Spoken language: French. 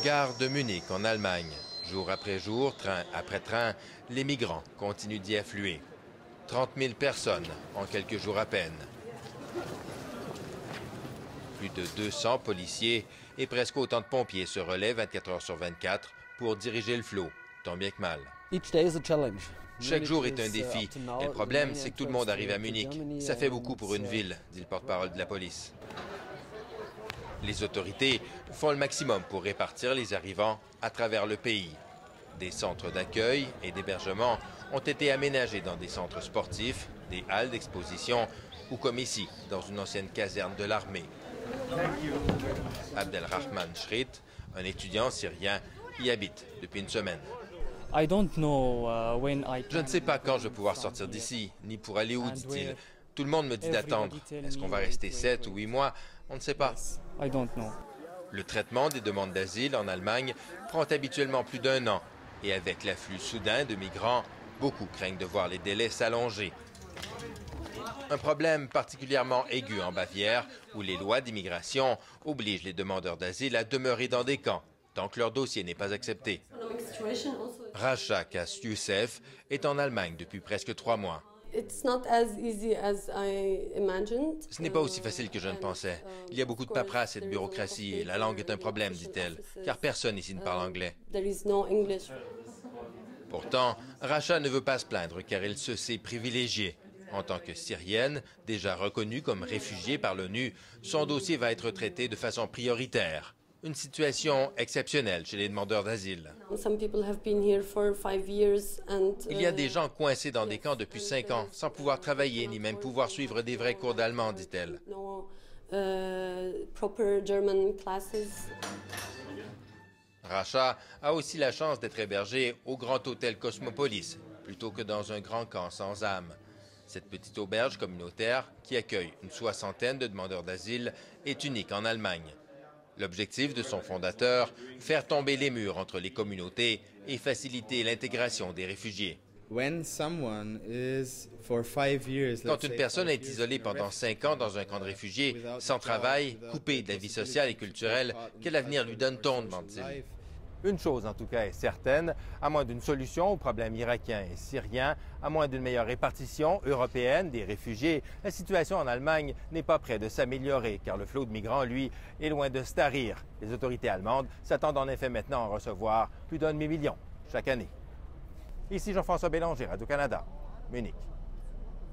Gare de Munich, en Allemagne. Jour après jour, train après train, les migrants continuent d'y affluer. 30 000 personnes en quelques jours à peine. Plus de 200 policiers et presque autant de pompiers se relaient 24 heures sur 24 pour diriger le flot, tant bien que mal. Chaque jour est un défi. Et le problème, c'est que tout le monde arrive à Munich. Ça fait beaucoup pour une ville, dit le porte-parole de la police. Les autorités font le maximum pour répartir les arrivants à travers le pays. Des centres d'accueil et d'hébergement ont été aménagés dans des centres sportifs, des halles d'exposition ou comme ici, dans une ancienne caserne de l'armée. Abdelrahman Schritt, un étudiant syrien, y habite depuis une semaine. Je ne sais pas quand je vais pouvoir sortir d'ici, ni pour aller où, dit-il. Tout le monde me dit d'attendre. Est-ce qu'on va rester 7 ou 8 mois? On ne sait pas. Le traitement des demandes d'asile en Allemagne prend habituellement plus d'1 an. Et avec l'afflux soudain de migrants, beaucoup craignent de voir les délais s'allonger. Un problème particulièrement aigu en Bavière, où les lois d'immigration obligent les demandeurs d'asile à demeurer dans des camps, tant que leur dossier n'est pas accepté. Rasha Kass Youssef est en Allemagne depuis presque 3 mois. Ce n'est pas aussi facile que je ne pensais. Il y a beaucoup de paperasse et de bureaucratie et la langue est un problème, dit-elle, car personne ici ne parle anglais. Pourtant, Rasha ne veut pas se plaindre car elle se sait privilégiée. En tant que Syrienne, déjà reconnue comme réfugiée par l'ONU, son dossier va être traité de façon prioritaire. Une situation exceptionnelle chez les demandeurs d'asile. Il y a des gens coincés dans des camps depuis 5 ans, sans pouvoir travailler ni même pouvoir suivre des vrais cours d'allemand, dit-elle. Rasha a aussi la chance d'être hébergée au grand hôtel Cosmopolis, plutôt que dans un grand camp sans âme. Cette petite auberge communautaire, qui accueille une 60aine de demandeurs d'asile, est unique en Allemagne. L'objectif de son fondateur, faire tomber les murs entre les communautés et faciliter l'intégration des réfugiés. Quand une personne est isolée pendant 5 ans dans un camp de réfugiés, sans travail, coupée de la vie sociale et culturelle, quel avenir lui donne-t-on, demande-t-il. Une chose en tout cas est certaine, à moins d'une solution aux problèmes irakiens et syriens, à moins d'une meilleure répartition européenne des réfugiés, la situation en Allemagne n'est pas près de s'améliorer car le flot de migrants, lui, est loin de se tarir. Les autorités allemandes s'attendent en effet maintenant à recevoir plus d'1 demi-million chaque année. Ici Jean-François Bélanger, Radio-Canada, Munich.